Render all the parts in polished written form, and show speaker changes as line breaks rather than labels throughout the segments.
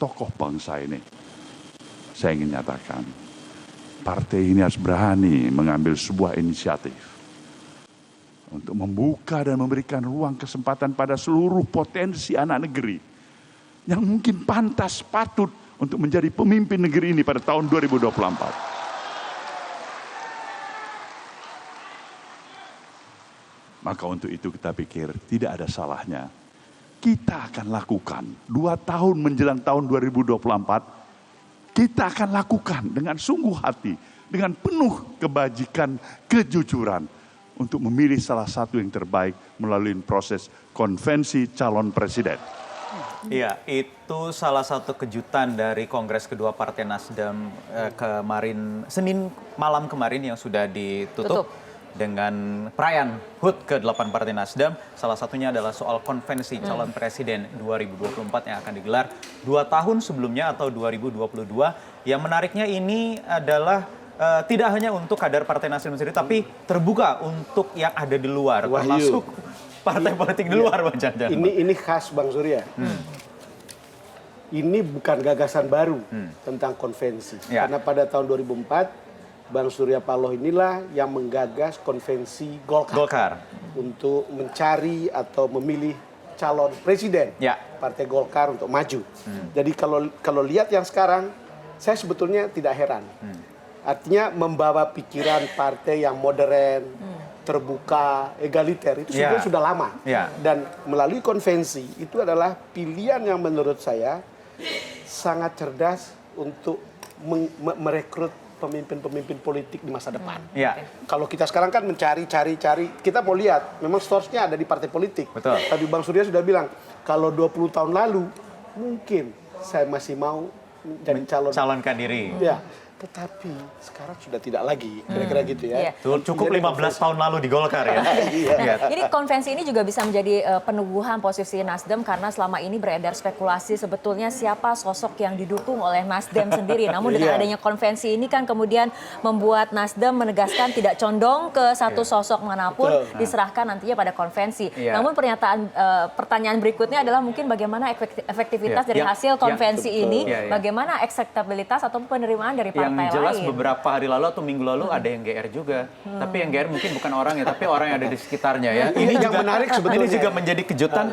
tokoh bangsa ini, saya ingin nyatakan, partai ini harus berani mengambil sebuah inisiatif untuk membuka dan memberikan ruang kesempatan pada seluruh potensi anak negeri yang mungkin pantas, patut untuk menjadi pemimpin negeri ini pada tahun 2024. Maka untuk itu kita pikir tidak ada salahnya kita akan lakukan 2 tahun menjelang tahun 2024, kita akan lakukan dengan sungguh hati, dengan penuh kebajikan, kejujuran untuk memilih salah satu yang terbaik melalui proses konvensi calon presiden.
Iya, itu salah satu kejutan dari Kongres kedua Partai Nasdem kemarin, Senin malam kemarin yang sudah ditutup dengan perayaan HUT ke-8 Partai Nasdem. Salah satunya adalah soal konvensi calon presiden 2024 yang akan digelar 2 tahun sebelumnya atau 2022. Yang menariknya ini adalah tidak hanya untuk kader Partai Nasdem sendiri, tapi terbuka untuk yang ada di luar, termasuk partai politik di luar, Bang Janjan.
Ini khas Bang Surya. Ini bukan gagasan baru tentang konvensi. Karena pada tahun 2004, Bang Surya Paloh inilah yang menggagas konvensi Golkar untuk mencari atau memilih calon presiden Partai Golkar untuk maju. Jadi kalau lihat yang sekarang, saya sebetulnya tidak heran. Artinya membawa pikiran partai yang modern, terbuka, egaliter itu sebenarnya sudah lama. Dan melalui konvensi itu adalah pilihan yang menurut saya sangat cerdas untuk merekrut pemimpin-pemimpin politik di masa depan. Kalau kita sekarang kan mencari, kita mau lihat, memang source-nya ada di partai politik. Tadi Bang Surya sudah bilang, kalau 20 tahun lalu, mungkin saya masih mau jadi
calonkan diri.
Ya, tetapi sekarang sudah tidak lagi, kira-kira gitu ya.
Cukup 15 tahun lalu di Golkar ya.
Ini konvensi ini juga bisa menjadi peneguhan posisi Nasdem karena selama ini beredar spekulasi sebetulnya siapa sosok yang didukung oleh Nasdem sendiri. Namun dengan adanya konvensi ini kan kemudian membuat Nasdem menegaskan tidak condong ke satu sosok manapun, diserahkan nantinya pada konvensi. Namun pertanyaan berikutnya adalah mungkin bagaimana efektivitas dari hasil konvensi ini, bagaimana akseptabilitas atau penerimaan dari partai
yang jelas
lain.
Beberapa hari lalu atau minggu lalu ada yang GR juga. Tapi yang GR mungkin bukan orangnya, tapi orang yang ada di sekitarnya ya. Ini
yang
juga
menarik sebetulnya.
Ini juga menjadi kejutan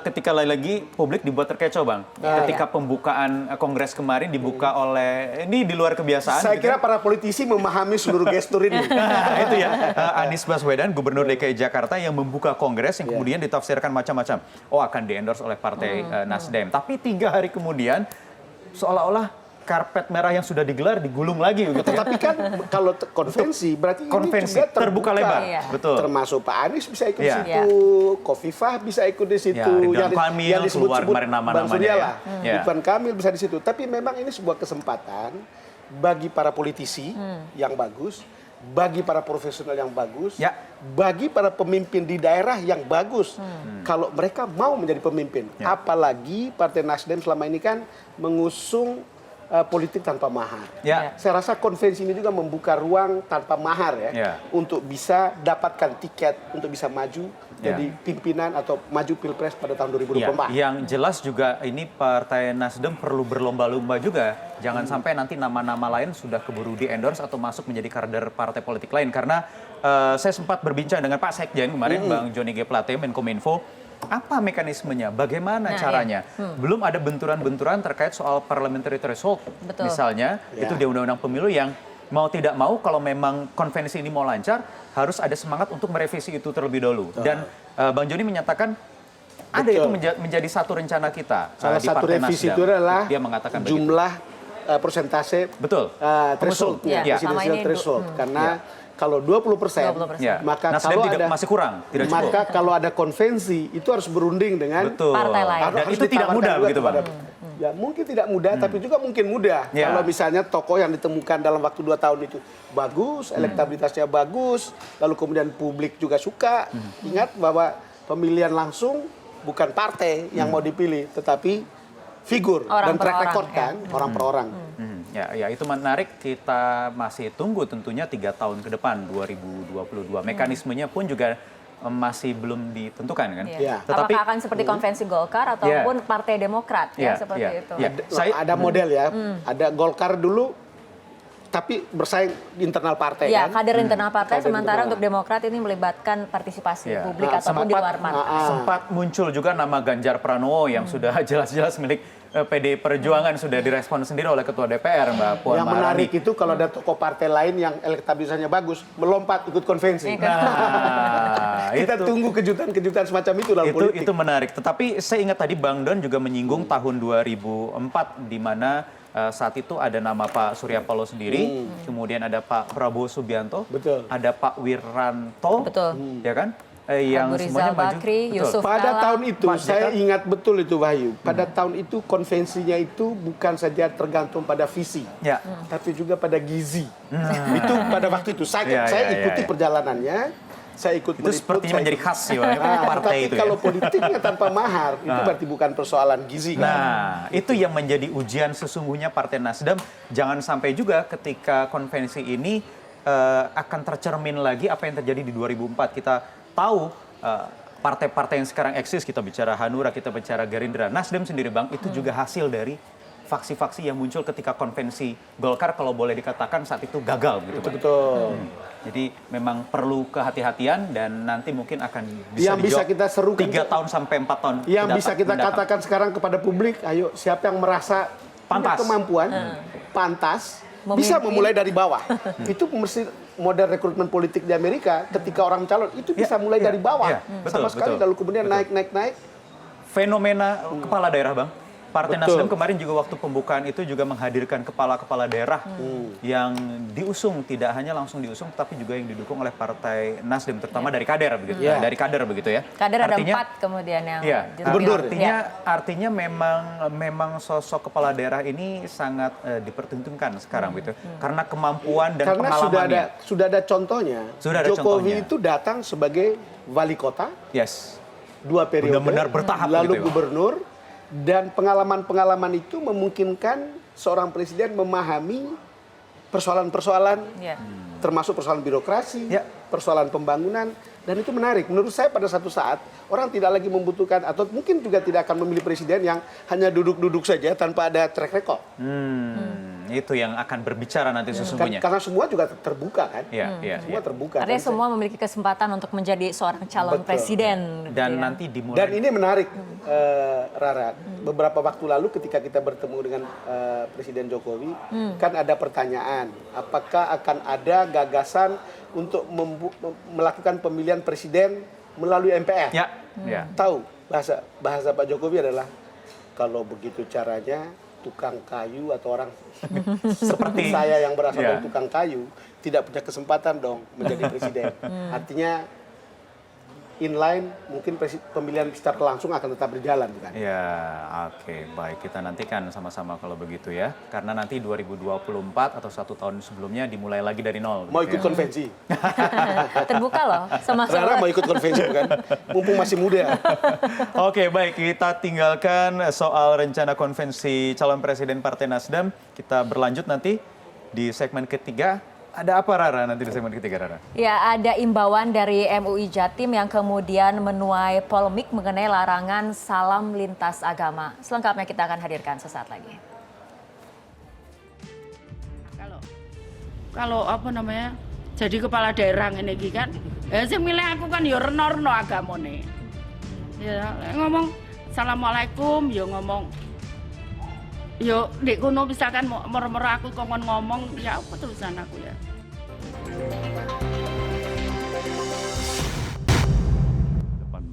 ketika lagi publik dibuat terkecoh, Bang. Ketika pembukaan kongres kemarin dibuka oleh, ini di luar kebiasaan.
Saya kira para politisi memahami seluruh gestur ini.
Itu ya, Anies Baswedan, Gubernur DKI Jakarta yang membuka kongres yang kemudian ditafsirkan macam-macam. Oh, akan di-endorse oleh Partai Nasdem. Tapi 3 hari kemudian seolah-olah karpet merah yang sudah digelar digulung lagi gitu.
Tetapi kan kalau konvensi berarti
konvensi
ini juga
terbuka lebar. Betul.
Termasuk Pak Anies bisa ikut di situ, Khofifah bisa ikut di situ,
Ridwan Kamil,
disebut-sebut
nama-namanya
Bang Surya lah. Ridwan Kamil bisa di situ. Tapi memang ini sebuah kesempatan bagi para politisi yang bagus, bagi para profesional yang bagus, bagi para pemimpin di daerah yang bagus. Kalau mereka mau menjadi pemimpin, apalagi Partai Nasdem selama ini kan mengusung politik tanpa mahar. Saya rasa konvensi ini juga membuka ruang tanpa mahar untuk bisa dapatkan tiket untuk bisa maju jadi pimpinan atau maju pilpres pada tahun 2024.
Yang jelas juga ini Partai Nasdem perlu berlomba-lomba juga. Jangan sampai nanti nama-nama lain sudah keburu di-endorse atau masuk menjadi kader partai politik lain. Karena saya sempat berbincang dengan Pak Sekjen kemarin, Bang Joni G. Plate, Menkominfo. Apa mekanismenya? Bagaimana caranya? Belum ada benturan-benturan terkait soal parliamentary threshold. Misalnya, itu di Undang-Undang Pemilu yang mau tidak mau kalau memang konvensi ini mau lancar, harus ada semangat untuk merevisi itu terlebih dahulu. Dan Bang Joni menyatakan ada itu menjadi satu rencana kita.
Salah
di
satu
Partai
revisi
Nasdem.
itu adalah
Dia mengatakan
jumlah persentase threshold, presidensial threshold. Karena kalau 20%, maka
Nasdem
kalau
masih kurang, tidak cukup.
maka kalau ada konvensi itu harus berunding dengan
partai lain.
Dan itu tidak mudah begitu, Bang.
Ya mungkin tidak mudah, tapi juga mungkin mudah. Kalau misalnya tokoh yang ditemukan dalam waktu 2 tahun itu bagus, elektabilitasnya bagus, lalu kemudian publik juga suka. Ingat bahwa pemilihan langsung bukan partai yang mau dipilih, tetapi figur dan track record kan, orang per orang.
Ya, itu menarik. Kita masih tunggu tentunya 3 tahun ke depan, 2022. Mekanismenya pun juga masih belum ditentukan kan.
Iya. Apakah akan seperti konvensi Golkar ataupun Partai Demokrat seperti itu.
Ada model ya, ada Golkar dulu tapi bersaing di internal partai
ya,
kan.
kader internal partai, sementara untuk Demokrat ini melibatkan partisipasi publik ataupun di luar partai.
Sempat muncul juga nama Ganjar Pranowo yang sudah jelas-jelas milik PDI Perjuangan, sudah direspon sendiri oleh Ketua DPR Mbak Puan Maharani.
Yang menarik itu kalau ada tokoh partai lain yang elektabilitasnya bagus, melompat ikut konvensi.
Nah,
kita tunggu kejutan-kejutan semacam itu dalam politik.
Itu menarik. Tetapi saya ingat tadi Bang Don juga menyinggung tahun 2004 di mana saat itu ada nama Pak Surya Paloh sendiri, kemudian ada Pak Prabowo Subianto, ada Pak Wiranto, ya kan? Yang semuanya maju.
Yusuf
pada
Kala.
tahun itu saya ingat betul itu Wahyu. Pada tahun itu konvensinya itu bukan saja tergantung pada visi, tapi juga pada gizi. Itu pada waktu itu saya ikuti perjalanannya. Saya ikut
itu sepertinya menjadi khas sih partai itu.
Kalau politiknya tanpa mahar, itu berarti bukan persoalan gizi kan?
Nah, itu yang menjadi ujian sesungguhnya Partai Nasdem. Jangan sampai juga ketika konvensi ini akan tercermin lagi apa yang terjadi di 2004. Kita tahu partai-partai yang sekarang eksis, kita bicara Hanura, kita bicara Gerindra, Nasdem sendiri Bang, itu juga hasil dari faksi-faksi yang muncul ketika konvensi Golkar kalau boleh dikatakan saat itu gagal gitu.
Betul.
Jadi memang perlu kehati-hatian dan nanti mungkin akan
yang bisa kita serukan
3 tahun sampai 4 tahun.
Yang bisa kita katakan sekarang kepada publik, ayo siapa yang merasa punya kemampuan, pantas, bisa memulai dari bawah. Itu mesti model rekrutmen politik di Amerika, ketika orang calon itu bisa mulai dari bawah. Sama sekali lalu kemudian naik.
Fenomena kepala daerah Bang. Partai Nasdem kemarin juga waktu pembukaan itu juga menghadirkan kepala-kepala daerah yang diusung, tidak hanya langsung diusung, tapi juga yang didukung oleh Partai Nasdem, terutama dari kader begitu, dari kader begitu ya.
Kader artinya, ada 4 kemudian yang
artinya memang sosok kepala daerah ini sangat dipertentukan sekarang gitu, karena kemampuan dan pengalamannya.
Sudah ada contohnya. Jokowi itu datang sebagai wali kota, 2 periode,
benar-benar bertahap
lalu
gitu,
gubernur. Dan pengalaman-pengalaman itu memungkinkan seorang presiden memahami persoalan-persoalan, termasuk persoalan birokrasi, persoalan pembangunan, dan itu menarik. Menurut saya pada satu saat orang tidak lagi membutuhkan atau mungkin juga tidak akan memilih presiden yang hanya duduk-duduk saja tanpa ada track record.
Itu yang akan berbicara nanti sesungguhnya.
Karena semua juga terbuka kan? Semua terbuka.
Artinya semua memiliki kesempatan untuk menjadi seorang calon presiden.
Dan nanti dimulai.
Dan ini menarik, Rara. Beberapa waktu lalu ketika kita bertemu dengan Presiden Jokowi, kan ada pertanyaan, apakah akan ada gagasan untuk melakukan pemilihan presiden melalui MPR? Tahu bahasa Pak Jokowi adalah kalau begitu caranya tukang kayu atau orang seperti saya yang berasal dari tukang kayu tidak punya kesempatan dong menjadi presiden. Artinya inline mungkin pemilihan secara langsung akan tetap berjalan bukan?
Ya, oke, baik, kita nantikan sama-sama kalau begitu ya. Karena nanti 2024 atau 1 tahun sebelumnya dimulai lagi dari nol.
Mau ikut konvensi?
Terbuka loh sama
Rara mau ikut konvensi bukan? Mumpung masih muda.
Oke, baik, kita tinggalkan soal rencana konvensi calon presiden Partai Nasdem. Kita berlanjut nanti di segmen ketiga. Ada apa Rara nanti di segmen ketiga Rara?
Ya, ada imbauan dari MUI Jatim yang kemudian menuai polemik mengenai larangan salam lintas agama. Selengkapnya kita akan hadirkan sesaat lagi.
Kalau apa namanya, jadi kepala daerah ini kan, sing milih aku kan ya reno-reno agamane. Ya ngomong assalamualaikum, ya ngomong. Yo, dek kuno misalkan moro-moro aku kongkon ngomong, ya apa tulisan aku ya.
Depan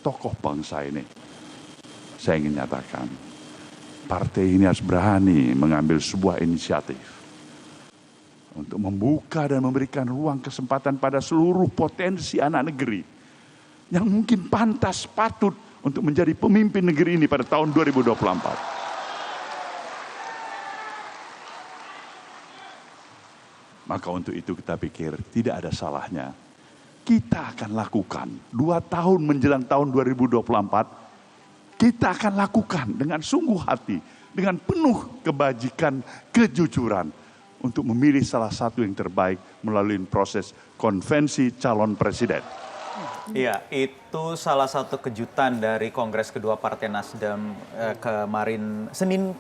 tokoh bangsa ini, saya ingin nyatakan, partai ini harus berani mengambil sebuah inisiatif untuk membuka dan memberikan ruang kesempatan pada seluruh potensi anak negeri yang mungkin pantas, patut untuk menjadi pemimpin negeri ini pada tahun 2024. Maka untuk itu kita pikir tidak ada salahnya. Kita akan lakukan 2 tahun menjelang tahun 2024. Kita akan lakukan dengan sungguh hati, dengan penuh kebajikan, kejujuran untuk memilih salah satu yang terbaik melalui proses konvensi calon presiden.
Iya, itu salah satu kejutan dari Kongres kedua Partai Nasdem kemarin Senin